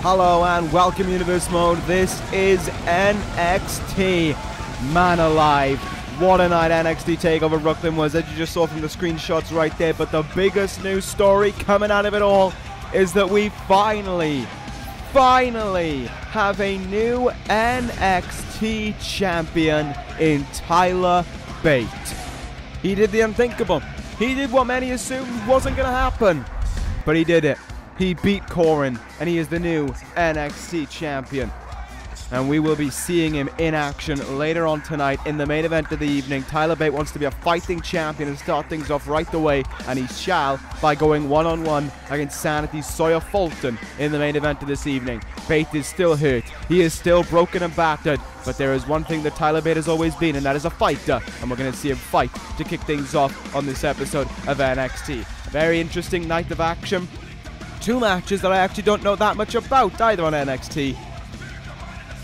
Hello and welcome Universe Mode. This is NXT. Man alive. What a night NXT Takeover Brooklyn was, as you just saw from the screenshots right there. But the biggest news story coming out of it all is that we finally have a new NXT champion in Tyler Bate. He did the unthinkable. He did what many assumed wasn't going to happen. But he did it. He beat Corin, and he is the new NXT champion. And we will be seeing him in action later on tonight in the main event of the evening. Tyler Bate wants to be a fighting champion and start things off right away, and he shall by going one-on-one against Sanity's Sawyer Fulton in the main event of this evening. Bate is still hurt. He is still broken and battered, but there is one thing that Tyler Bate has always been, and that is a fighter, and we're going to see him fight to kick things off on this episode of NXT. A very interesting night of action. Two matches that I actually don't know that much about either on NXT.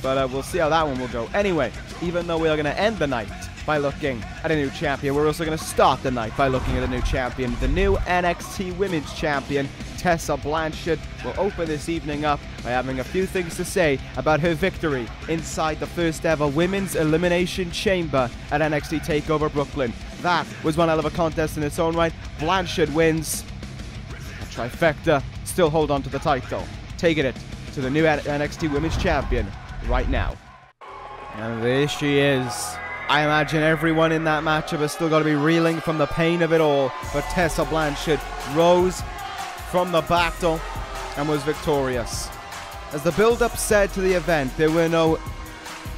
But we'll see how that one will go. Anyway, even though we are going to end the night by looking at a new champion, we're also going to start the night by looking at a new champion. The new NXT Women's Champion, Tessa Blanchard, will open this evening up by having a few things to say about her victory inside the first ever Women's Elimination Chamber at NXT TakeOver Brooklyn. That was one hell of a contest in its own right. Blanchard wins. Trifecta still hold on to the title, taking it to the new NXT Women's Champion right now. And there she is. I imagine everyone in that matchup has still got to be reeling from the pain of it all, but Tessa Blanchard rose from the battle and was victorious. As the build-up said to the event, there were no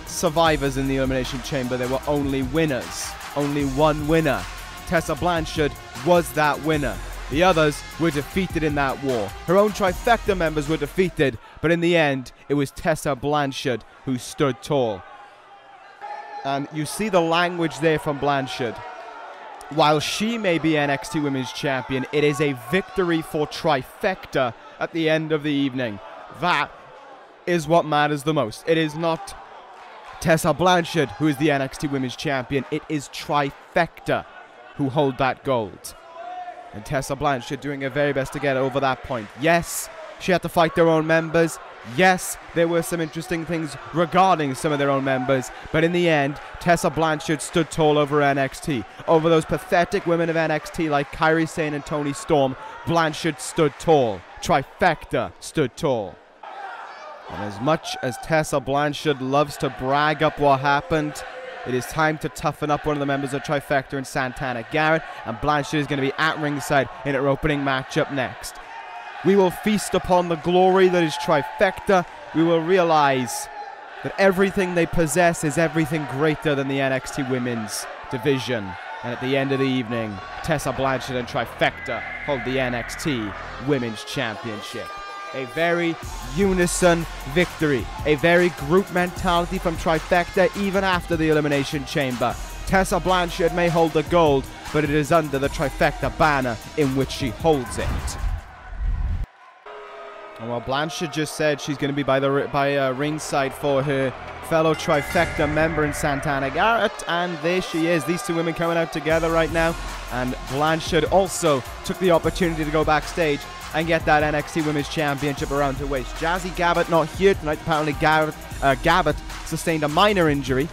survivors in the Elimination Chamber, there were only winners. Only one winner. Tessa Blanchard was that winner. The others were defeated in that war. Her own Trifecta members were defeated, but in the end, it was Tessa Blanchard who stood tall. And you see the language there from Blanchard. While she may be NXT Women's Champion, it is a victory for Trifecta at the end of the evening. That is what matters the most. It is not Tessa Blanchard who is the NXT Women's Champion. It is Trifecta who hold that gold. And Tessa Blanchard doing her very best to get over that point. Yes, she had to fight their own members. Yes, there were some interesting things regarding some of their own members. But in the end, Tessa Blanchard stood tall over NXT. Over those pathetic women of NXT like Kairi Sane and Toni Storm, Blanchard stood tall. Trifecta stood tall. And as much as Tessa Blanchard loves to brag up what happened, it is time to toughen up one of the members of Trifecta and Satana. Garrett, and Blanchard is going to be at ringside in her opening matchup next. We will feast upon the glory that is Trifecta. We will realize that everything they possess is everything greater than the NXT Women's division. And at the end of the evening, Tessa Blanchard and Trifecta hold the NXT Women's Championship. A very unison victory. A very group mentality from Trifecta even after the Elimination Chamber. Tessa Blanchard may hold the gold, but it is under the Trifecta banner in which she holds it. And while Blanchard just said she's going to be by ringside for her fellow Trifecta member in Satana Garrett, and there she is. These two women coming out together right now. And Blanchard also took the opportunity to go backstage and get that NXT Women's Championship around her waist. Jazzy Gabert not here tonight. Apparently Gabert sustained a minor injury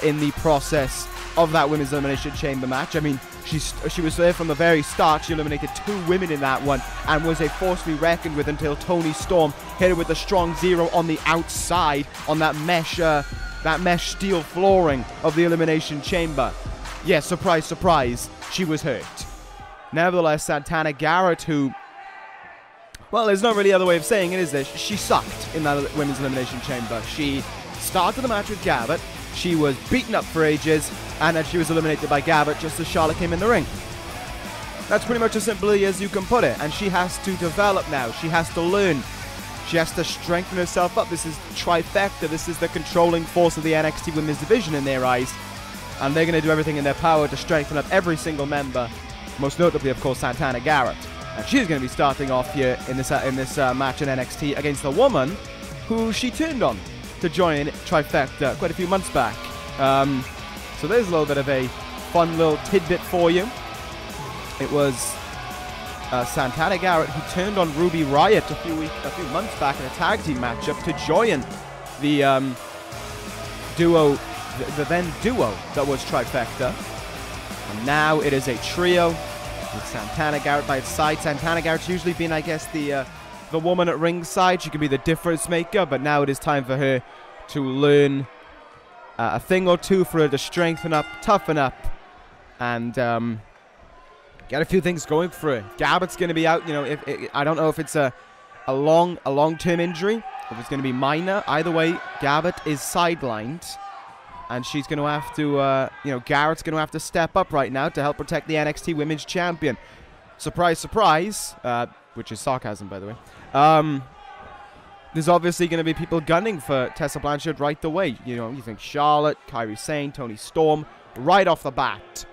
in the process of that Women's Elimination Chamber match. I mean, she was there from the very start. She eliminated two women in that one and was a force to be reckoned with until Toni Storm hit her with a strong zero on the outside on that mesh steel flooring of the Elimination Chamber. Yes, surprise, surprise, she was hurt. Nevertheless, Satana Garrett, who, well, there's no really other way of saying it, is there? She sucked in that Women's Elimination Chamber. She started the match with Garrett. She was beaten up for ages, and then she was eliminated by Garrett just as Charlotte came in the ring. That's pretty much as simply as you can put it. And she has to develop now. She has to learn. She has to strengthen herself up. This is Trifecta. This is the controlling force of the NXT Women's Division in their eyes. And they're going to do everything in their power to strengthen up every single member. Most notably, of course, Satana Garrett. And she's going to be starting off here in this match in NXT against a woman who she turned on to join Trifecta quite a few months back. So there's a little bit of a fun little tidbit for you. It was Santana Garrett, who turned on Ruby Riot a few months back in a tag team matchup to join the duo, the then duo that was Trifecta. And now it is a trio with Santana Garrett by its side. Santana Garrett's usually been, I guess, the woman at ringside. She can be the difference maker, but now it is time for her to learn a thing or two, for her to strengthen up, toughen up, and get a few things going for her. Garrett's going to be out. You know, I don't know if it's a long-term injury, if it's going to be minor. Either way, Garrett is sidelined, and she's going to have to, Garrett's going to have to step up right now to help protect the NXT Women's Champion. Surprise, surprise, which is sarcasm, by the way. There's obviously going to be people gunning for Tessa Blanchard right away. You know, you think Charlotte, Kairi Sane, Toni Storm, right off the bat,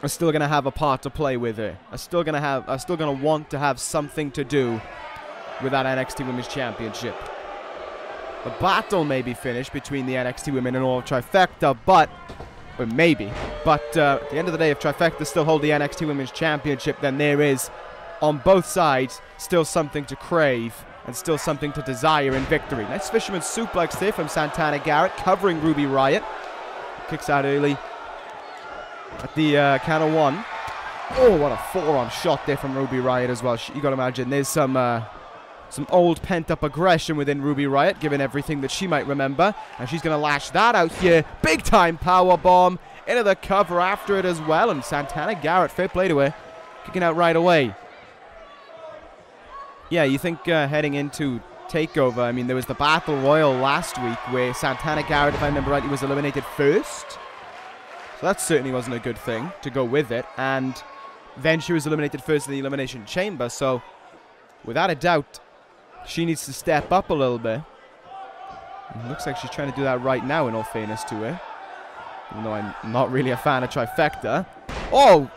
are still going to have a part to play with her. Are still going to want to have something to do with that NXT Women's Championship. The battle may be finished between the NXT Women and all of Trifecta, but at the end of the day, if Trifecta still hold the NXT Women's Championship, then there is, on both sides, still something to crave and still something to desire in victory. Nice fisherman suplex there from Santana Garrett, covering Ruby Riot. Kicks out early at the count of one. Oh, what a forearm shot there from Ruby Riot as well. You got to imagine there's some old pent-up aggression within Ruby Riot, given everything that she might remember. And she's going to lash that out here. Big-time powerbomb into the cover after it as well. And Santana Garrett, fair play to her, kicking out right away. Yeah, you think heading into Takeover, I mean, there was the Battle Royal last week where Santana Garrett, if I remember rightly, was eliminated first. So that certainly wasn't a good thing to go with it. And then she was eliminated first in the Elimination Chamber. So, without a doubt, she needs to step up a little bit. It looks like she's trying to do that right now, in all fairness to her. Even though I'm not really a fan of Trifecta. Oh!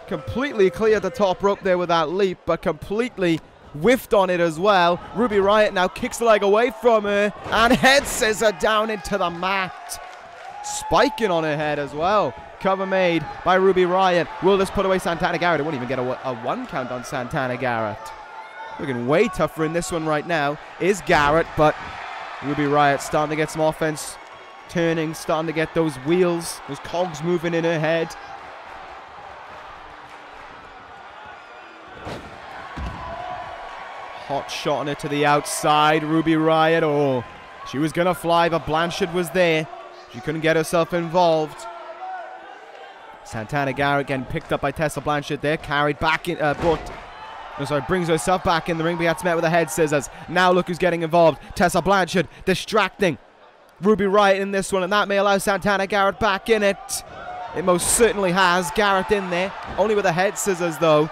Completely cleared the top rope there with that leap, but completely whiffed on it as well. Ruby Riot now kicks the leg away from her and head scissor down into the mat. Spiking on her head as well. Cover made by Ruby Riot. Will this put away Santana Garrett? It won't even get a one count on Santana Garrett. Looking way tougher in this one right now is Garrett, but Ruby Riot starting to get some offense turning, starting to get those wheels, those cogs moving in her head. Hot shot on it to the outside. Ruby Riot, oh, she was going to fly, but Blanchard was there. She couldn't get herself involved. Santana Garrett getting picked up by Tessa Blanchard there. Carried back in, brings herself back in the ring, but gets met with a head scissors. Now look who's getting involved. Tessa Blanchard distracting Ruby Riot in this one, and that may allow Santana Garrett back in it. It most certainly has. Garrett in there, only with a head scissors though.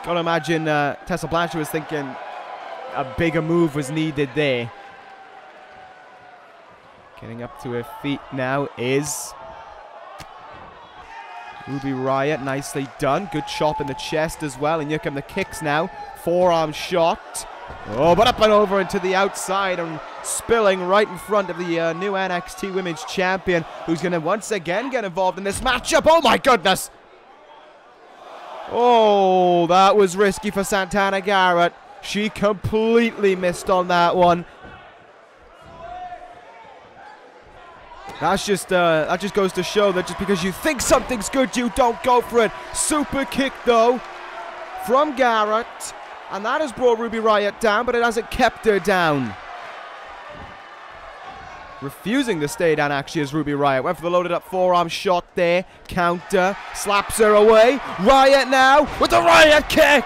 Gotta imagine Tessa Blanchard was thinking a bigger move was needed there. Getting up to her feet now is Ruby Riot. Nicely done. Good chop in the chest as well. And here come the kicks now. Forearm shot. Oh, but up and over into the outside and spilling right in front of the new NXT Women's Champion, who's going to once again get involved in this matchup. Oh my goodness. Oh, that was risky for Santana Garrett. She completely missed on that one. That just goes to show that just because you think something's good, you don't go for it. Super kick, though, from Garrett. And that has brought Ruby Riot down, but it hasn't kept her down. Refusing to stay down, actually, is Ruby Riot. Went for the loaded up forearm shot there. Counter. Slaps her away. Riot now with the Riot kick.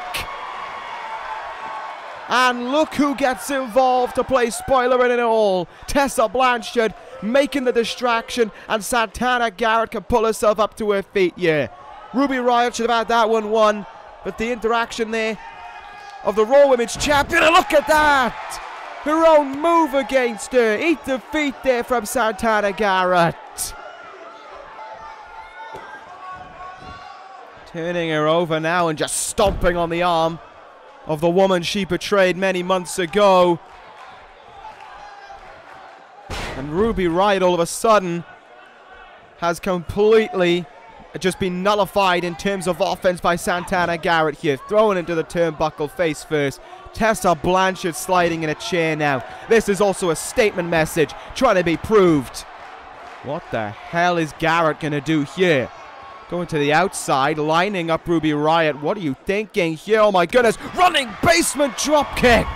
And look who gets involved to play spoiler in it all. Tessa Blanchard making the distraction, and Santana Garrett can pull herself up to her feet. Yeah, Ruby Riot should have had that one won, but the interaction there of the Raw Women's Champion, and look at that! Her own move against her. Eat the feet there from Santana Garrett. Turning her over now and just stomping on the arm of the woman she betrayed many months ago. And Ruby Riot all of a sudden has completely just been nullified in terms of offense by Satana Garrett here. Throwing into the turnbuckle face first. Tessa Blanchard sliding in a chair now. This is also a statement message trying to be proved. What the hell is Garrett going to do here? Going to the outside, lining up Ruby Riot. What are you thinking here? Oh my goodness. Running basement dropkick.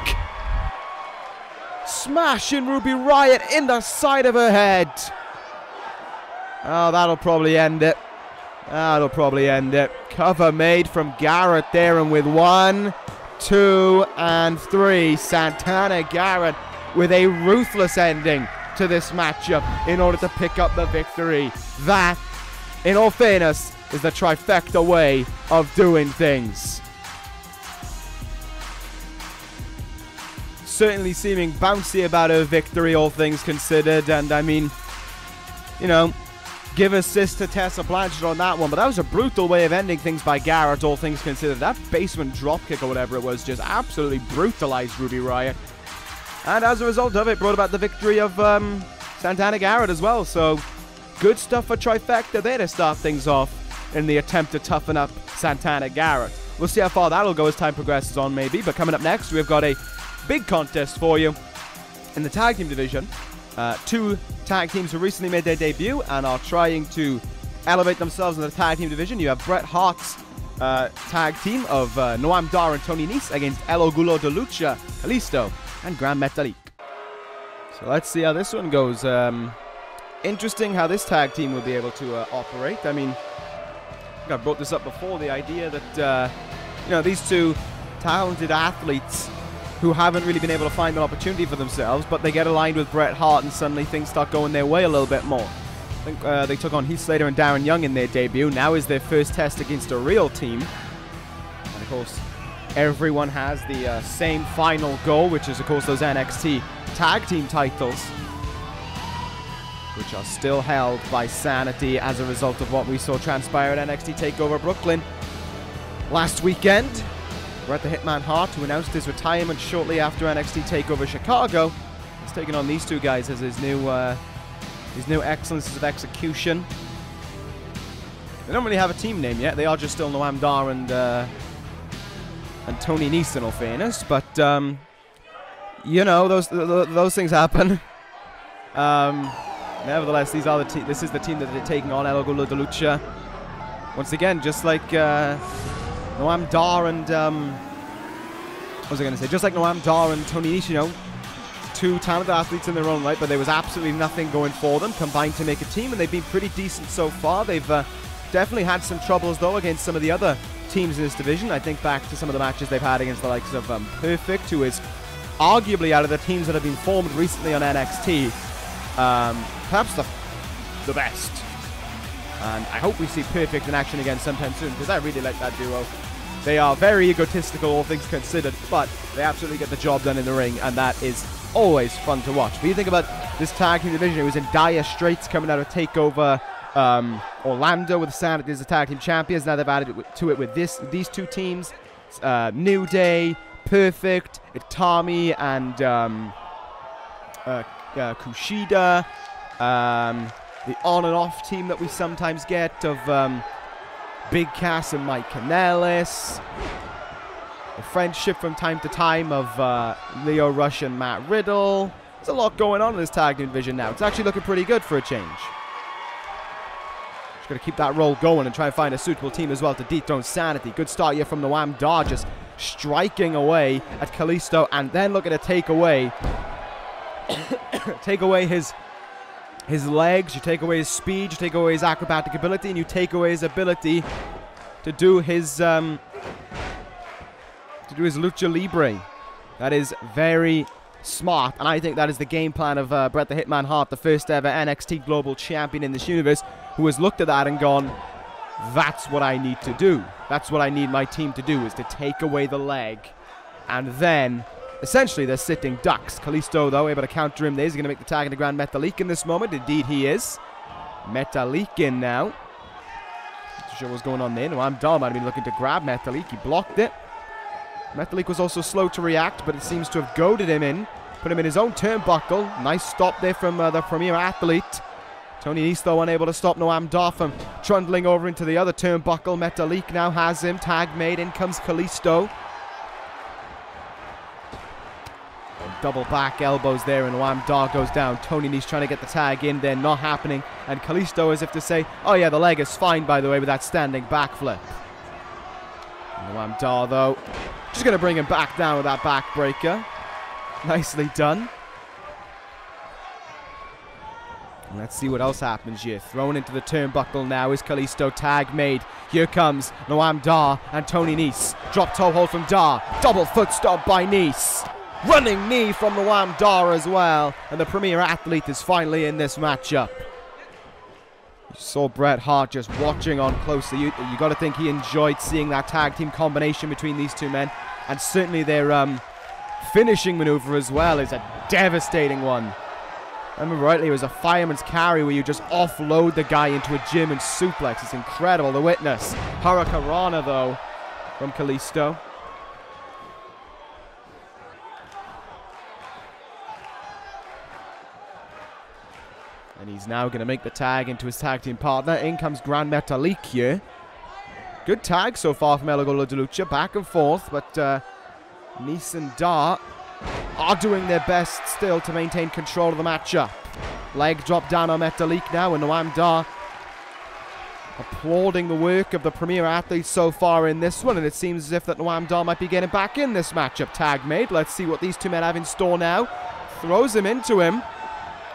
Smashing Ruby Riot in the side of her head. Oh, that'll probably end it. That'll probably end it. Cover made from Garrett there, and with 1, 2, and 3, Satana Garrett with a ruthless ending to this matchup in order to pick up the victory. That, in all fairness, is the trifecta way of doing things. Certainly seeming bouncy about her victory, all things considered, and I mean, you know, give assist to Tessa Blanchard on that one, but that was a brutal way of ending things by Garrett, all things considered. That basement dropkick or whatever it was just absolutely brutalized Ruby Riot. And as a result of it, brought about the victory of Satana Garrett as well. So, good stuff for Trifecta there to start things off in the attempt to toughen up Satana Garrett. We'll see how far that'll go as time progresses on, maybe. But coming up next, we've got a big contest for you in the tag team division. 2 tag teams who recently made their debut and are trying to elevate themselves in the tag team division. You have Bret Hart's tag team of Noam and Tony Nese against El Orgullo de Lucha, Kalisto, and Gran Metalik. So let's see how this one goes. Interesting how this tag team will be able to operate. I mean, I think I brought this up before, the idea that, you know, these 2 talented athletes who haven't really been able to find an opportunity for themselves, but they get aligned with Bret Hart and suddenly things start going their way a little bit more. I think they took on Heath Slater and Darren Young in their debut. Now is their first test against a real team. And of course, everyone has the same final goal, which is of course those NXT tag team titles, which are still held by Sanity as a result of what we saw transpire at NXT TakeOver Brooklyn last weekend. Bret the Hitman Hart, who announced his retirement shortly after NXT TakeOver Chicago, has taken on these 2 guys as his new excellences of execution. They don't really have a team name yet. They are just still Noam Dar and Tony Nese, in all fairness. But you know, those things happen. Nevertheless, these are this is the team that they're taking on, El Orgullo de Lucha. Once again, just like Noam Dar and, what was I going to say? Just like Noam Dar and Tony Nese, you know, 2 talented athletes in their own right, but there was absolutely nothing going for them, combined to make a team, and they've been pretty decent so far. They've definitely had some troubles, though, against some of the other teams in this division. I think back to some of the matches they've had against the likes of Perfect, who is arguably out of the teams that have been formed recently on NXT, perhaps the best. And I hope we see Perfect in action again sometime soon, because I really like that duo. They are very egotistical, all things considered, but they absolutely get the job done in the ring, and that is always fun to watch. But you think about this tag team division, it was in dire straits coming out of TakeOver Orlando with Sanity as the tag team champions. Now they've added to it with these 2 teams, New Day, Perfect, Itami, and Kushida. The on and off team that we sometimes get of Big Cass and Mike Kanellis. The friendship from time to time of Leo Rush and Matt Riddle. There's a lot going on in this tag team division now. It's actually looking pretty good for a change. Just got to keep that roll going and try and find a suitable team as well to dethrone Sanity. Good start here from Noam Dar, just striking away at Kalisto, and then looking to take away his legs, you take away his speed, you take away his acrobatic ability, and you take away his ability to do his lucha libre. That is very smart, and I think that is the game plan of Bret the Hitman Hart, the first ever NXT Global Champion in this universe, who has looked at that and gone, that's what I need to do. That's what I need my team to do, is to take away the leg, and then essentially, they're sitting ducks. Kalisto, though, able to counter him there. He's going to make the tag into Gran Metalik in this moment. Indeed, he is. Metalik in now. Not sure what's going on there. Noam Dar might have been looking to grab Metalik. He blocked it. Metalik was also slow to react, but it seems to have goaded him in. Put him in his own turnbuckle. Nice stop there from the premier athlete Tony Nese, though, unable to stop Noam Dar from trundling over into the other turnbuckle. Metalik now has him. Tag made. In comes Kalisto. Double back elbows there, and Noam Dar goes down. Tony Nese trying to get the tag in there, not happening. And Kalisto, as if to say, oh yeah, the leg is fine, by the way, with that standing backflip. Noam Dar, though, just going to bring him back down with that backbreaker. Nicely done. And let's see what else happens here. Thrown into the turnbuckle now is Kalisto. Tag made. Here comes Noam Dar and Tony Nese. Drop toe hold from Dar. Double foot stomp by Nese. Running knee from Noam Dar as well. And the premier athlete is finally in this matchup. You saw Bret Hart just watching on closely. You got to think he enjoyed seeing that tag team combination between these two men. And certainly their finishing maneuver as well is a devastating one. I remember rightly, it was a fireman's carry where you just offload the guy into a German suplex. It's incredible to witness. Hurricanrana, though, from Kalisto. And he's now going to make the tag into his tag team partner. In comes Gran Metalik here. Good tag so far from Orgullo de Lucha. Back and forth, but Nese and Dar are doing their best still to maintain control of the matchup. Leg drop down on Metalik now, and Noam Dar applauding the work of the premier athlete so far in this one, and it seems as if that Noam Dar might be getting back in this matchup. Tag made. Let's see what these two men have in store now. Throws him into him.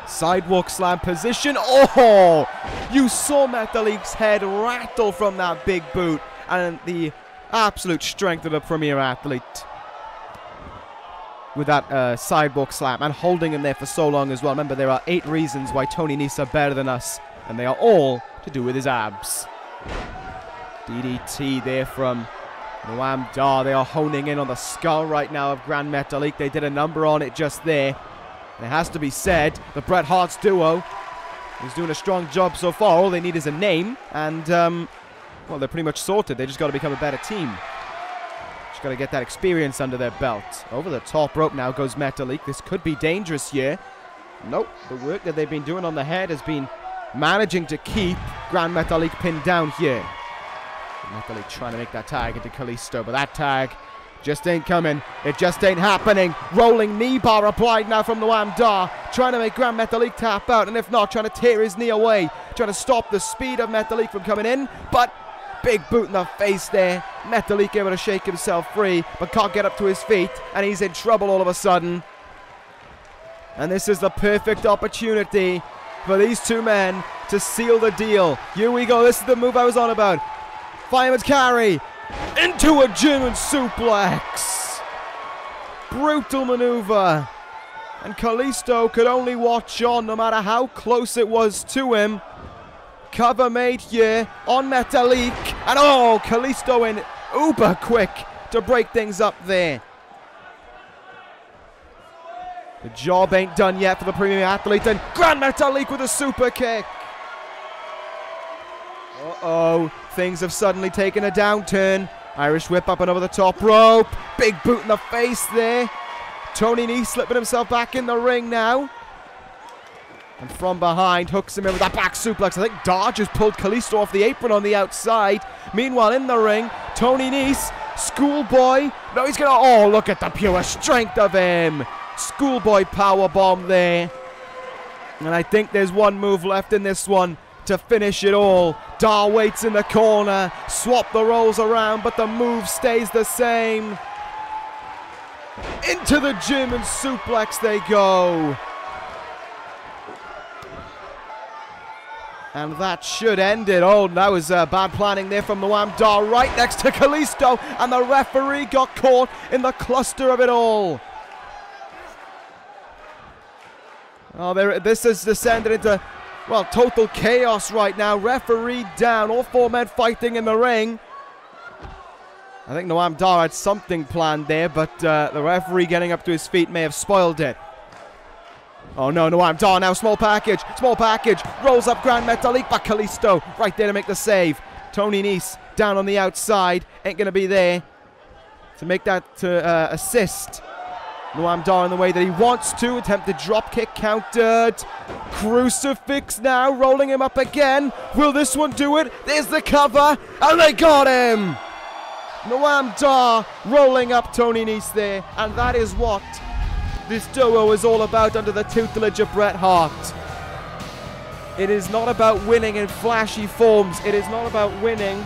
Sidewalk slam position. Oh! You saw Metalik's head rattle from that big boot, and the absolute strength of the premier athlete with that sidewalk slam and holding him there for so long as well. Remember, there are 8 reasons why Tony Nese are better than us, and they are all to do with his abs. DDT there from Noam Dar. They are honing in on the skull right now of Gran Metalik. They did a number on it just there. And it has to be said, the Bret Hart's duo is doing a strong job so far. All they need is a name, and, well, they're pretty much sorted. They just got to become a better team. Got to get that experience under their belt. Over the top rope now goes Metalik. This could be dangerous here. Nope. The work that they've been doing on the head has been managing to keep Gran Metalik pinned down here. Metalik trying to make that tag into Kalisto, but that tag just ain't coming. It just ain't happening. Rolling knee bar applied now from Noam Dar. Trying to make Gran Metalik tap out, and if not, trying to tear his knee away. Trying to stop the speed of Metalik from coming in, but big boot in the face there. Metalik able to shake himself free, but can't get up to his feet, and he's in trouble all of a sudden. And this is the perfect opportunity for these two men to seal the deal. Here we go. This is the move I was on about. Fireman's carry into a German suplex. Brutal maneuver. And Kalisto could only watch on no matter how close it was to him. Cover made here on Metalik. And oh, Kalisto in uber quick to break things up there. The job ain't done yet for the premium athlete. And Gran Metalik with a super kick. Uh-oh. Things have suddenly taken a downturn. Irish whip up and over the top rope. Big boot in the face there. Tony Nese slipping himself back in the ring now. And from behind, hooks him in with that back suplex. I think Dar just pulled Kalisto off the apron on the outside. Meanwhile, in the ring, Tony Nese, schoolboy. No, he's going to... Oh, look at the pure strength of him. Schoolboy powerbomb there. And I think there's one move left in this one to finish it all. Dar waits in the corner. Swap the roles around, but the move stays the same. Into the German suplex they go. And that should end it. Oh, that was bad planning there from Noam Dar right next to Kalisto. And the referee got caught in the cluster of it all. Oh, this has descended into, well, total chaos right now. Referee down. All 4 men fighting in the ring. I think Noam Dar had something planned there, but the referee getting up to his feet may have spoiled it. Oh no, Noam Dar now, small package, rolls up Gran Metalik, but Kalisto right there to make the save. Tony Nese down on the outside, ain't going to be there to make that assist. Noam Dar in the way that he wants to. Attempted drop kick countered. Crucifix now, rolling him up again. Will this one do it? There's the cover, and they got him! Noam Dar rolling up Tony Nese there, and that is what this duo is all about under the tutelage of Bret Hart. It is not about winning in flashy forms. It is not about winning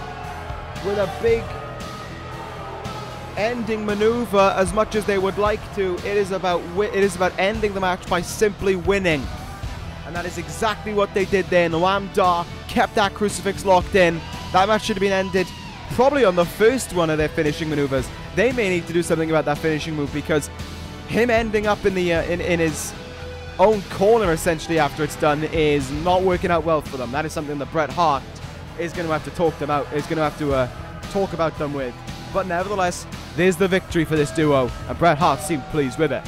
with a big ending maneuver as much as they would like to. It is about ending the match by simply winning. And that is exactly what they did there. Noam Dar kept that crucifix locked in. That match should have been ended probably on the first one of their finishing maneuvers. They may need to do something about that finishing move, because him ending up in the in his own corner essentially after it's done is not working out well for them. That is something that Bret Hart is going to have to talk them out. Is going to have to talk about them with. But nevertheless, there's the victory for this duo, and Bret Hart seemed pleased with it.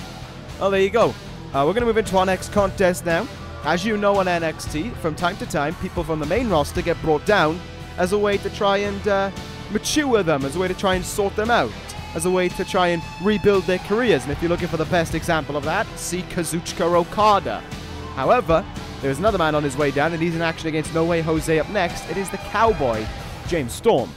Well, there you go. We're going to move into our next contest now. As you know, on NXT, from time to time, people from the main roster get brought down as a way to try and mature them, as a way to try and sort them out, as a way to try and rebuild their careers. And if you're looking for the best example of that, see Kazuchika Okada. However, there's another man on his way down, and he's in action against Wwe Jose up next. It is the Cowboy, James Storm.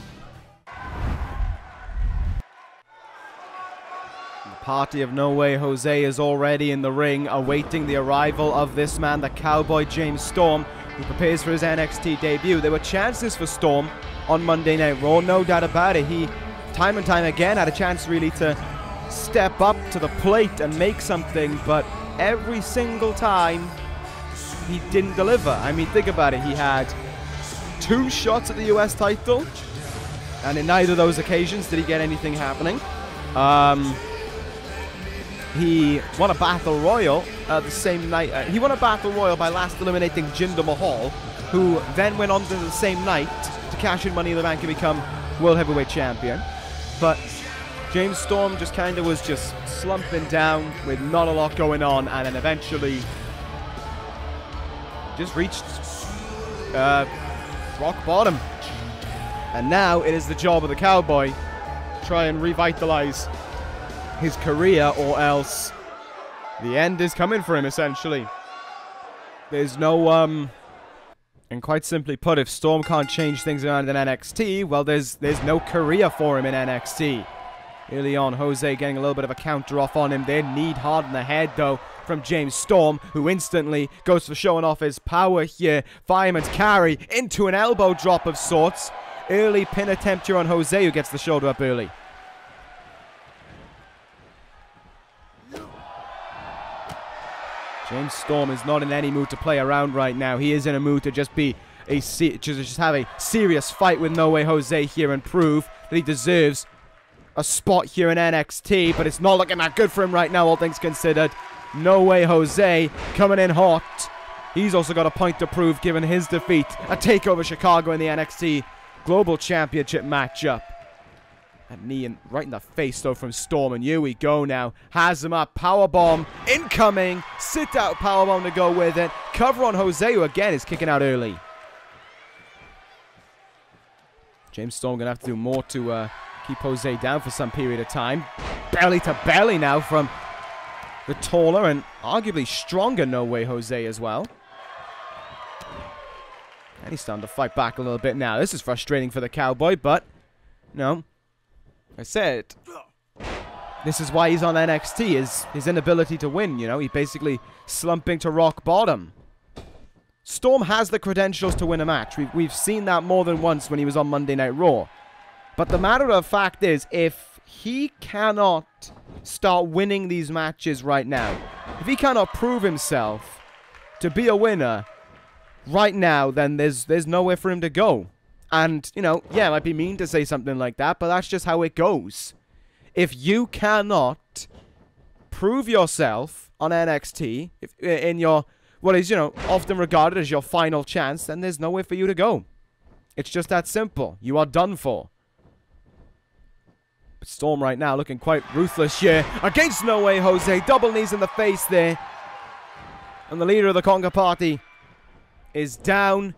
Party of Wwe Jose is already in the ring, awaiting the arrival of this man, the Cowboy James Storm, who prepares for his NXT debut. There were chances for Storm on Monday Night Raw, no doubt about it. He, time and time again, had a chance really to step up to the plate and make something, but every single time, he didn't deliver. I mean, think about it. He had 2 shots at the US title, and in neither of those occasions did he get anything happening. He won a Battle Royal the same night. He won a Battle Royal by last eliminating Jinder Mahal, who then went on to the same night to cash in Money in the Bank and become World Heavyweight Champion. But James Storm just kind of was just slumping down with not a lot going on, and then eventually just reached rock bottom. And now it is the job of the Cowboy to try and revitalize his career, or else the end is coming for him, essentially. There's no, and quite simply put, if Storm can't change things around in NXT, well, there's no career for him in NXT. Early on, Jose getting a little bit of a counter off on him there. Need hard in the head, though, from James Storm, who instantly goes for showing off his power here. Fireman's carry into an elbow drop of sorts. Early pin attempt here on Jose, who gets the shoulder up early. James Storm is not in any mood to play around right now. He is in a mood to just be just have a serious fight with Wwe Jose here and prove that he deserves a spot here in NXT. But it's not looking that good for him right now, all things considered. Wwe Jose coming in hot. He's also got a point to prove given his defeat at Takeover Chicago in the NXT Global Championship matchup. A knee right in the face, though, from Storm. And here we go now. Has him up. Powerbomb incoming. Sit out powerbomb to go with it. Cover on Jose, who again is kicking out early. James Storm going to have to do more to keep Jose down for some period of time. Belly to belly now from the taller and arguably stronger Wwe Jose as well. And he's starting to fight back a little bit now. This is frustrating for the Cowboy, but no. I said, this is why he's on NXT, his inability to win, you know. He's basically slumping to rock bottom. Storm has the credentials to win a match. We've seen that more than once when he was on Monday Night Raw. But the matter of fact is, if he cannot start winning these matches right now, if he cannot prove himself to be a winner right now, then there's nowhere for him to go. And, you know, yeah, it might be mean to say something like that, but that's just how it goes. If you cannot prove yourself on NXT, in your, what is, you know, often regarded as your final chance, then there's nowhere for you to go. It's just that simple. You are done for. But Storm right now looking quite ruthless here against Wwe Jose. Double knees in the face there. And the leader of the Conga Party is down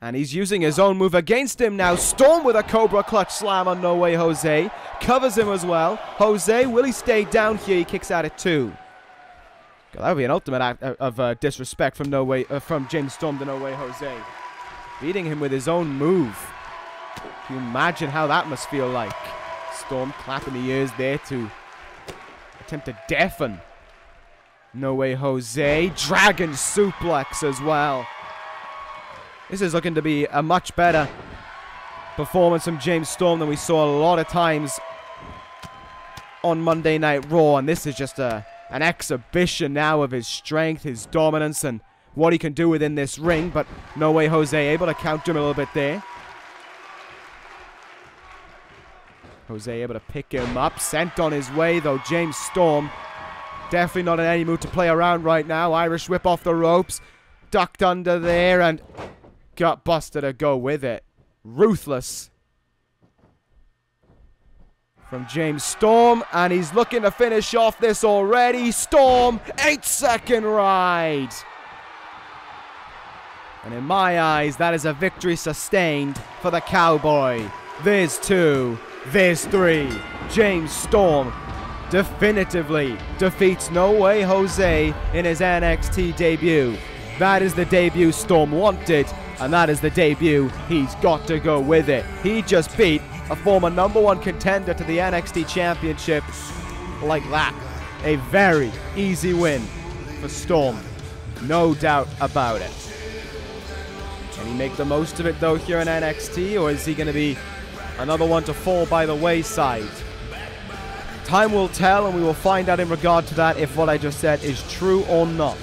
And he's using his own move against him now. Storm with a Cobra clutch slam on No Way Jose. Covers him as well. Jose, will he stay down here? He kicks out at 2. God, that would be an ultimate act of disrespect from James Storm to No Way Jose. Beating him with his own move. Can you imagine how that must feel like? Storm clapping the ears there to attempt to deafen No Way Jose. Dragon suplex as well. This is looking to be a much better performance from James Storm than we saw a lot of times on Monday Night Raw. And this is just an exhibition now of his strength, his dominance, and what he can do within this ring. But No Way Jose able to counter him a little bit there. Jose able to pick him up. Sent on his way, though, James Storm. Definitely not in any mood to play around right now. Irish whip off the ropes. Ducked under there and got busted to go with it. Ruthless from James Storm. And he's looking to finish off this already. Storm, 8-second ride. And in my eyes, that is a victory sustained for the Cowboy. There's 2. There's 3. James Storm definitively defeats No Way Jose in his NXT debut. That is the debut Storm wanted, and that is the debut he's got to go with it. He just beat a former #1 contender to the NXT Championship like that. A very easy win for Storm. No doubt about it. Can he make the most of it, though, here in NXT, or is he going to be another one to fall by the wayside? Time will tell, and we will find out in regard to that if what I just said is true or not.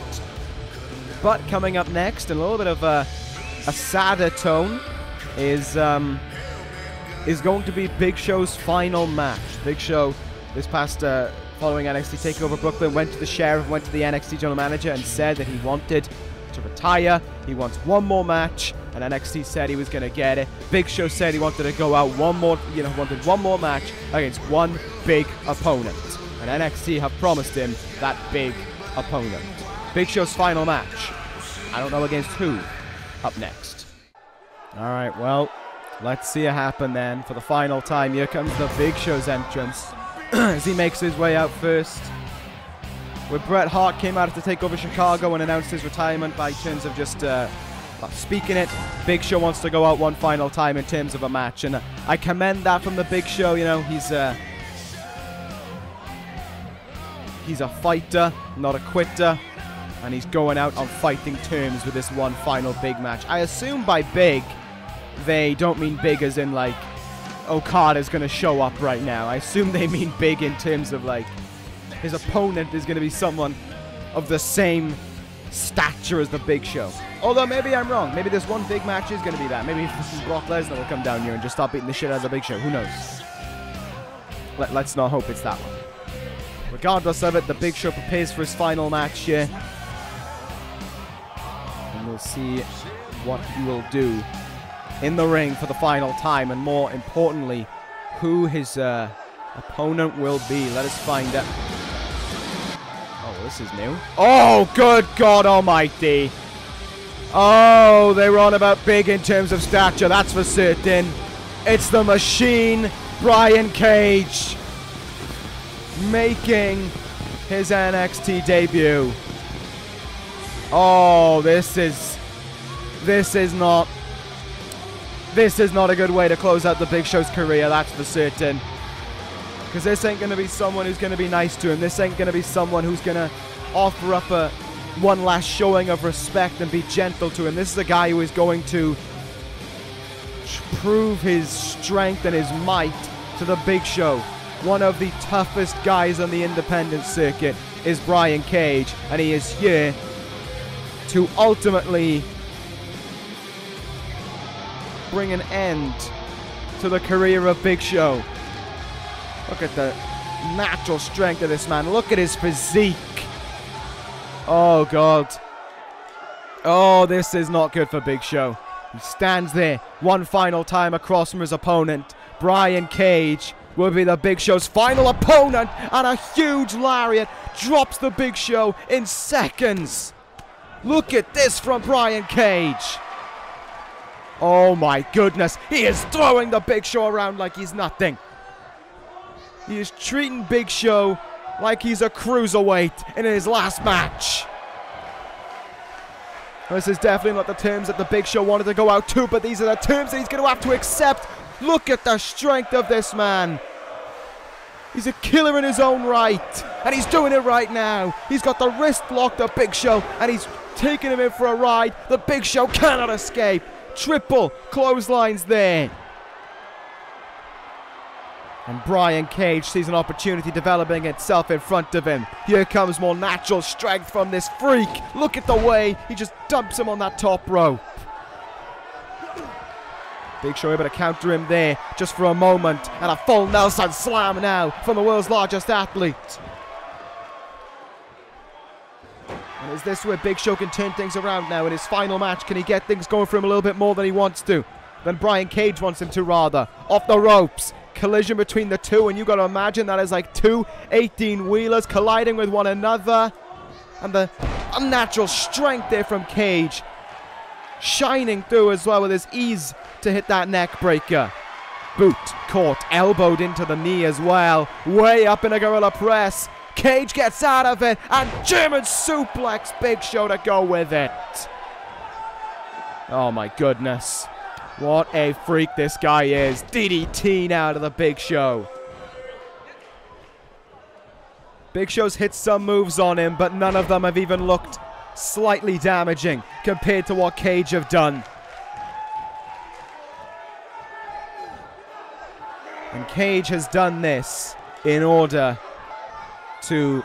But coming up next, in a little bit of a sadder tone, is going to be Big Show's final match. Big Show, this past following NXT Takeover Brooklyn, went to the Sheriff, went to the NXT General Manager, and said that he wanted to retire. He wants one more match, and NXT said he was going to get it. Big Show said he wanted to go out wanted one more match against one big opponent, and NXT have promised him that big opponent. Big Show's final match. I don't know against who. Up next. All right, well, let's see it happen then for the final time. Here comes the Big Show's entrance as he makes his way out first. Where Bret Hart came out to take over Chicago and announced his retirement by terms of just speaking it. Big Show wants to go out one final time in terms of a match, and I commend that from the Big Show. You know, he's a fighter, not a quitter, and he's going out on fighting terms with this one final big match. I assume by big, they don't mean big as in like Okada's going to show up right now. I assume they mean big in terms of like his opponent is going to be someone of the same stature as the Big Show. Although maybe I'm wrong. Maybe this one big match is going to be that. Maybe this is Brock Lesnar will come down here and just start beating the shit out of the Big Show. Who knows? Let's not hope it's that one. Regardless of it, the Big Show prepares for his final match here. And we'll see what he will do in the ring for the final time. And more importantly, who his opponent will be. Let us find out. Oh, this is new. Oh, good God almighty. Oh, they were on about big in terms of stature. That's for certain. It's the Machine, Brian Cage, making his NXT debut. Oh, this is not a good way to close out the Big Show's career, that's for certain. Because this ain't going to be someone who's going to be nice to him. This ain't going to be someone who's going to offer up one last showing of respect and be gentle to him. This is a guy who is going to prove his strength and his might to the Big Show. One of the toughest guys on the independent circuit is Brian Cage, and he is here to ultimately bring an end to the career of Big Show. Look at the natural strength of this man. Look at his physique. Oh, God. Oh, this is not good for Big Show. He stands there one final time across from his opponent. Brian Cage will be the Big Show's final opponent, and a huge lariat drops the Big Show in seconds. Look at this from Brian Cage. Oh my goodness. He is throwing the Big Show around like he's nothing. He is treating Big Show like he's a cruiserweight in his last match. This is definitely not the terms that the Big Show wanted to go out to, but these are the terms that he's going to have to accept. Look at the strength of this man. He's a killer in his own right, and he's doing it right now. He's got the wrist locked of Big Show, and he's taking him in for a ride. The Big Show cannot escape. Triple clotheslines there. And Brian Cage sees an opportunity developing itself in front of him. Here comes more natural strength from this freak. Look at the way he just dumps him on that top rope. Big Show able to counter him there just for a moment. And a full Nelson slam now from the world's largest athlete. And is this where Big Show can turn things around now in his final match? Can he get things going for him a little bit more than he wants to? Than Brian Cage wants him to, rather. Off the ropes. Collision between the two, and you got to imagine that is like two 18-wheelers colliding with one another. And the unnatural strength there from Cage. Shining through as well with his ease to hit that neck breaker. Boot caught, elbowed into the knee as well. Way up in a gorilla press. Cage gets out of it, and German suplex Big Show to go with it. Oh my goodness. What a freak this guy is. DDT now to the Big Show. Big Show's hit some moves on him, but none of them have even looked slightly damaging compared to what Cage have done. And Cage has done this in order to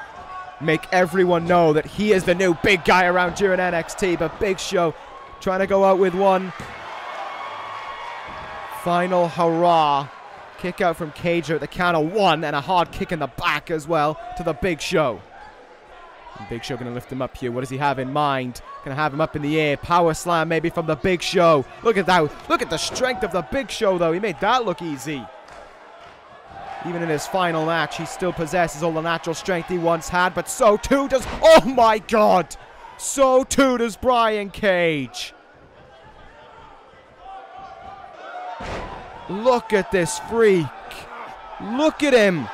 make everyone know that he is the new big guy around here in NXT. But Big Show trying to go out with one final hurrah. Kick out from Cage at the count of one, and a hard kick in the back as well to the Big Show. And Big Show going to lift him up here. What does he have in mind? Going to have him up in the air. Power slam maybe from the Big Show. Look at that. Look at the strength of the Big Show, though. He made that look easy. Even in his final match, he still possesses all the natural strength he once had, but so too does... Oh my God! So too does Brian Cage. Look at this freak. Look at him.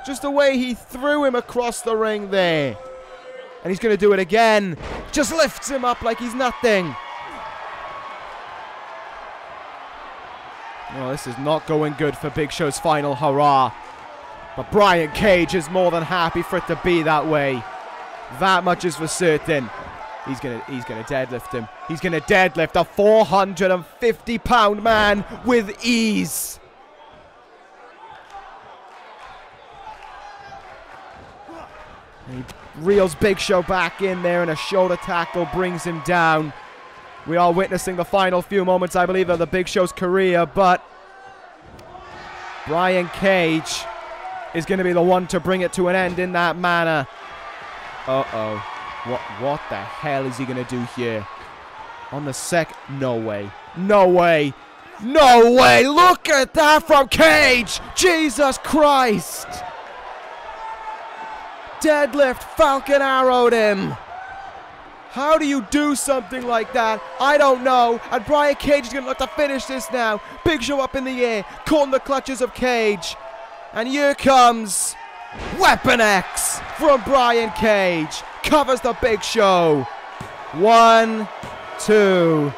Just the way he threw him across the ring there. And he's going to do it again. Just lifts him up like he's nothing. Well, this is not going good for Big Show's final hurrah. But Brian Cage is more than happy for it to be that way. That much is for certain. He's gonna deadlift him. He's gonna deadlift a 450-pound man with ease. And he reels Big Show back in there, and a shoulder tackle brings him down. We are witnessing the final few moments, I believe, of the Big Show's career, but Brian Cage is going to be the one to bring it to an end in that manner. Uh-oh. What the hell is he going to do here? On the no way. No way. No way. Look at that from Cage. Jesus Christ. Deadlift Falcon arrowed him. How do you do something like that? I don't know. And Brian Cage is going to look to finish this now. Big Show up in the air. Caught in the clutches of Cage. And here comes Weapon X from Brian Cage. Covers the Big Show. 1, 2,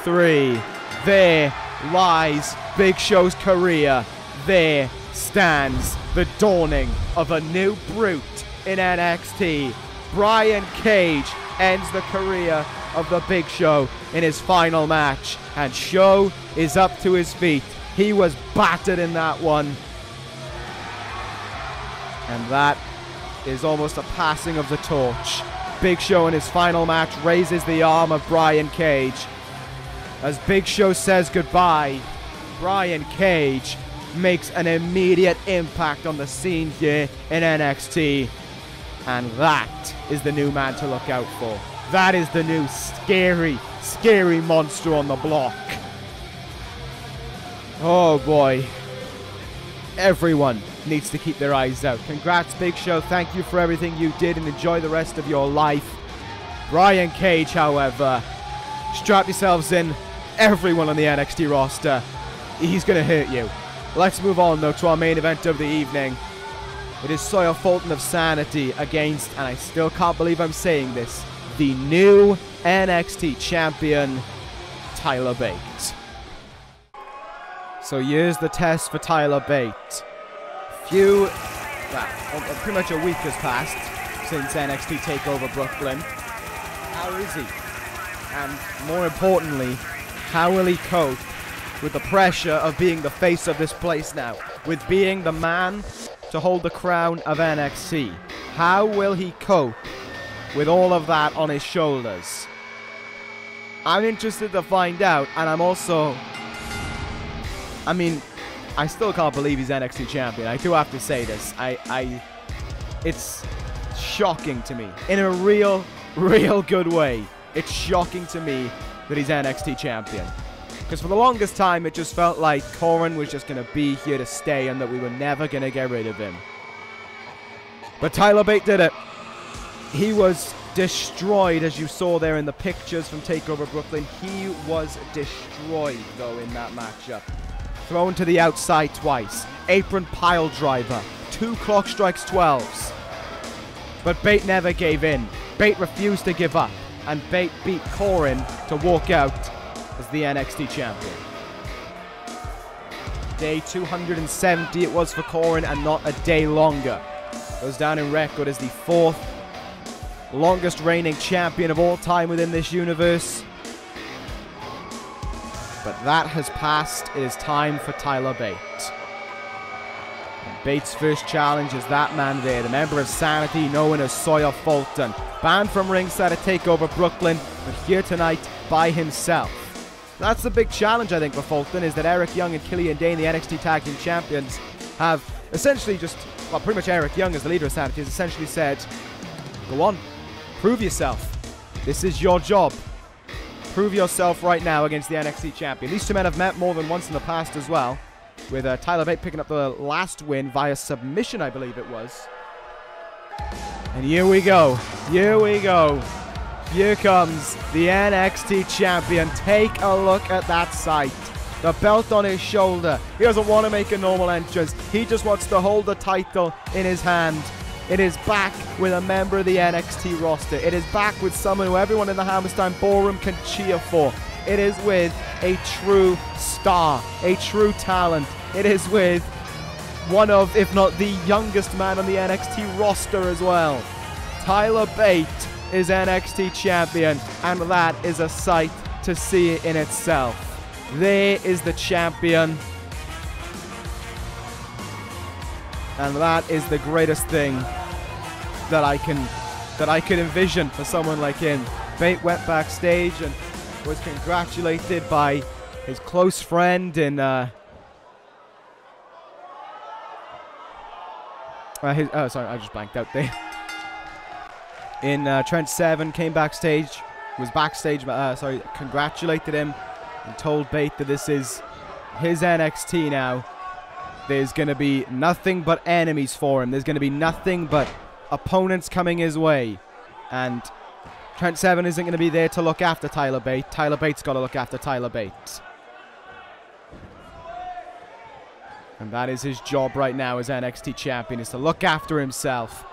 3. There lies Big Show's career. There stands the dawning of a new brute in NXT. Brian Cage ends the career of the Big Show in his final match. And Show is up to his feet. He was battered in that one. And that is almost a passing of the torch. Big Show in his final match raises the arm of Brian Cage. As Big Show says goodbye, Brian Cage makes an immediate impact on the scene here in NXT. And that is the new man to look out for. That is the new scary, scary monster on the block. Oh boy. Everyone needs to keep their eyes out. Congrats, Big Show. Thank you for everything you did, and enjoy the rest of your life. Brian Cage, however, strap yourselves in everyone on the NXT roster. He's going to hurt you. Let's move on, though, to our main event of the evening. It is Sawyer Fulton of Sanity against, and I still can't believe I'm saying this, the new NXT champion, Tyler Bate. So here's the test for Tyler Bate. Pretty much a week has passed since NXT Takeover Brooklyn. How is he? And more importantly, how will he cope with the pressure of being the face of this place now? With being the man to hold the crown of NXT. How will he cope with all of that on his shoulders? I'm interested to find out, and I'm also... I mean, I still can't believe he's NXT champion. I do have to say this. It's shocking to me. In a real good way. It's shocking to me that he's NXT champion. Because for the longest time, it just felt like Corin was just going to be here to stay and that we were never going to get rid of him. But Tyler Bate did it. He was destroyed, as you saw there in the pictures from TakeOver Brooklyn. He was destroyed, though, in that matchup. Thrown to the outside twice. Apron pile driver. 2 clock strikes 12s. But Bate never gave in. Bate refused to give up. And Bate beat Corin to walk out as the NXT champion. Day 270 it was for Corin, and not a day longer. Goes down in record as the 4th longest reigning champion of all time within this universe. But that has passed. It is time for Tyler Bate. And Bate's first challenge is that man there, the member of Sanity known as Sawyer Fulton. Banned from ringside at TakeOver Brooklyn, but here tonight by himself. That's the big challenge, I think, for Fulton, is that Eric Young and Killian Dane, the NXT Tag Team Champions, have essentially just, well, pretty much Eric Young as the leader of Sanity has essentially said, go on, prove yourself. This is your job. Prove yourself right now against the NXT Champion. These two men have met more than once in the past as well, with Tyler Bate picking up the last win via submission, I believe it was. And here we go. Here we go. Here comes the NXT Champion. Take a look at that sight. The belt on his shoulder. He doesn't want to make a normal entrance. He just wants to hold the title in his hand. It is back with a member of the NXT roster. It is back with someone who everyone in the Hammerstein Ballroom can cheer for. It is with a true star, a true talent. It is with one of, if not the youngest man on the NXT roster as well. Tyler Bate is NXT champion, and that is a sight to see in itself. There is the champion, and that is the greatest thing that I could envision for someone like him. Bate went backstage and was congratulated by his close friend in sorry, I just blanked out there. In Trent Seven came backstage, was backstage, congratulated him and told Bate that this is his NXT now. There's going to be nothing but enemies for him. There's going to be nothing but opponents coming his way. And Trent Seven isn't going to be there to look after Tyler Bate. Tyler Bate's got to look after Tyler Bate. And that is his job right now as NXT champion, is to look after himself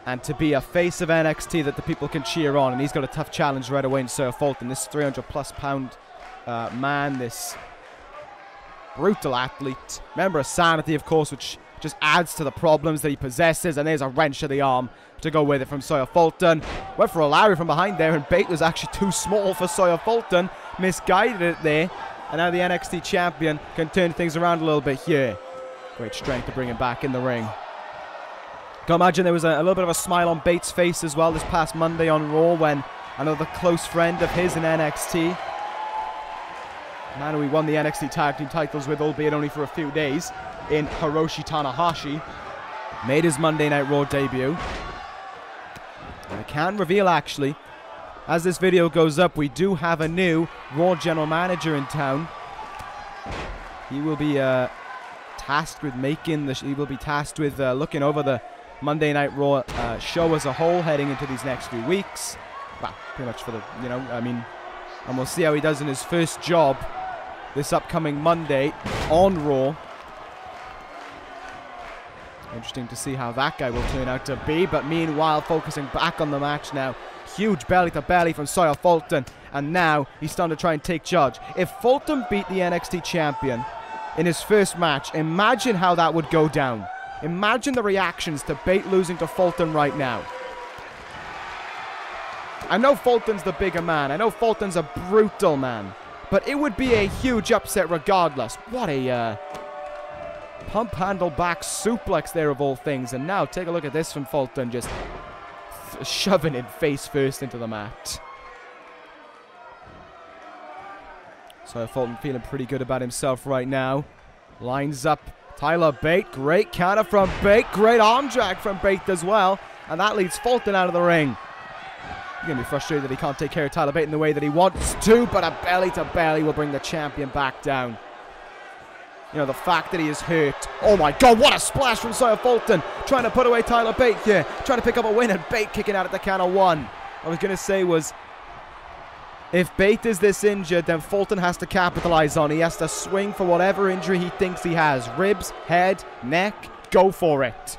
and to be a face of NXT that the people can cheer on. And he's got a tough challenge right away in Sawyer Fulton, this 300+ pound man, this brutal athlete. Member of Sanity, of course, which just adds to the problems that he possesses. And there's a wrench of the arm to go with it from Sawyer Fulton. Went for a Larry from behind there, and Bate was actually too small for Sawyer Fulton. Misguided it there. And now the NXT champion can turn things around a little bit here. Great strength to bring him back in the ring. Can imagine there was a little bit of a smile on Bate's face as well this past Monday on Raw when another close friend of his in NXT, man who he won the NXT Tag Team titles with, albeit only for a few days, in Hiroshi Tanahashi, made his Monday Night Raw debut. And I can reveal, actually, as this video goes up, we do have a new Raw General Manager in town. He will be tasked with looking over the Monday Night Raw show as a whole heading into these next few weeks. Well, pretty much for the, And we'll see how he does in his first job this upcoming Monday on Raw. Interesting to see how that guy will turn out to be. But meanwhile, focusing back on the match now. Huge belly-to-belly from Sawyer Fulton. And now he's starting to try and take charge. If Fulton beat the NXT champion in his first match, imagine how that would go down. Imagine the reactions to Bate losing to Fulton right now. I know Fulton's the bigger man. I know Fulton's a brutal man. But it would be a huge upset regardless. What a pump handle back suplex there of all things. And now take a look at this from Fulton. Just shoving it face first into the mat. So Fulton feeling pretty good about himself right now. Lines up Tyler Bate. Great counter from Bate. Great arm drag from Bate as well. And that leads Fulton out of the ring. He's going to be frustrated that he can't take care of Tyler Bate in the way that he wants to. But a belly-to-belly will bring the champion back down. You know, the fact that he is hurt. Oh my God, what a splash from Sawyer Fulton. Trying to put away Tyler Bate here. Trying to pick up a win, and Bate kicking out at the count of 1. I was going to say was, if Bate is this injured, then Fulton has to capitalize on. He has to swing for whatever injury he thinks he has. Ribs, head, neck, go for it.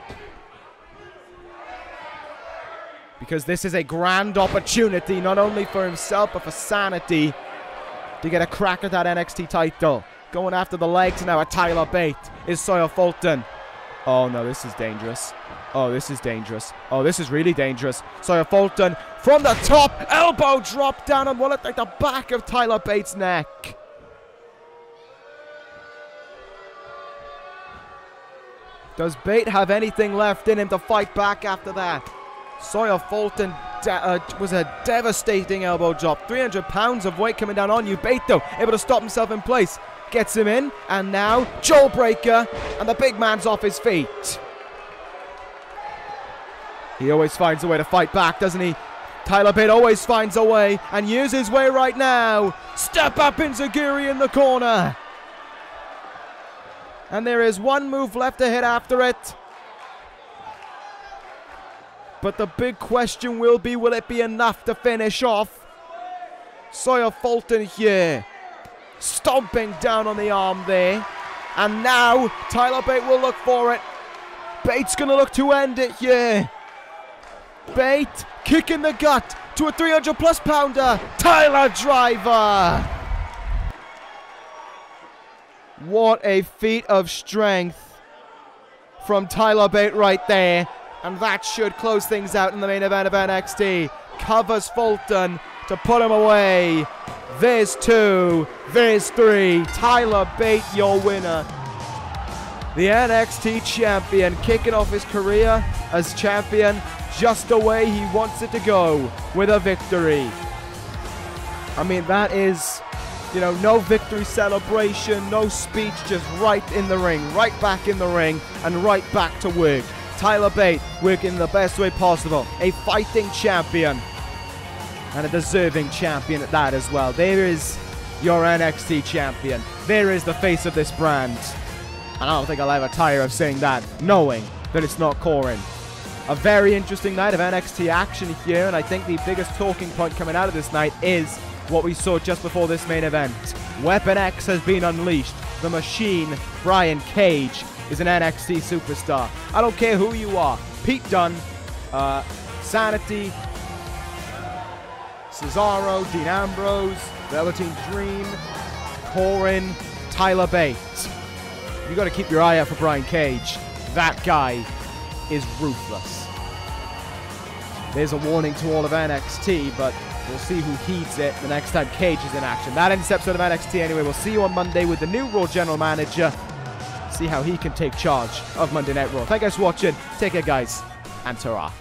Because this is a grand opportunity, not only for himself, but for Sanity, to get a crack at that NXT title. Going after the legs now at Tyler Bate is Sawyer Fulton. Oh no, this is dangerous. Oh, this is dangerous. Oh, this is really dangerous. Sawyer Fulton from the top. Elbow drop down on what looked like the back of Tyler Bate's neck. Does Bate have anything left in him to fight back after that? Sawyer Fulton was a devastating elbow drop. 300 pounds of weight coming down on you. Bate, though, able to stop himself in place. Gets him in, and now jawbreaker, and the big man's off his feet. He always finds a way to fight back, doesn't he? Tyler Bate always finds a way, and uses his way right now. Step up Enziguri in the corner. And there is one move left to hit after it. But the big question will it be enough to finish off? Sawyer Fulton here. Stomping down on the arm there. And now Tyler Bate will look for it. Bate's going to look to end it here. Bate kick in the gut to a 300+ pounder. Tyler driver. What a feat of strength from Tyler Bate right there. And that should close things out in the main event of NXT. Covers Fulton to put him away. There's 2. There's 3. Tyler Bate, your winner. The NXT champion kicking off his career as champion just the way he wants it to go, with a victory. I mean, that is, you know, no victory celebration, no speech, just right in the ring, right back in the ring, and right back to work. Tyler Bate working the best way possible. A fighting champion. And a deserving champion at that as well. There is your NXT champion. There is the face of this brand. And I don't think I'll ever tire of saying that, knowing that it's not Corin. A very interesting night of NXT action here, and I think the biggest talking point coming out of this night is what we saw just before this main event. Weapon X has been unleashed. The Machine, Brian Cage, is an NXT superstar. I don't care who you are. Pete Dunne, Sanity, Cesaro, Dean Ambrose, Velveteen Dream, Corin, Tyler Bate. You got to keep your eye out for Brian Cage. That guy is ruthless. There's a warning to all of NXT, but we'll see who heeds it the next time Cage is in action. That ends this episode of NXT anyway. We'll see you on Monday with the new Raw General Manager. See how he can take charge of Monday Night Raw. Thank you guys for watching. Take care, guys, and ta-ra.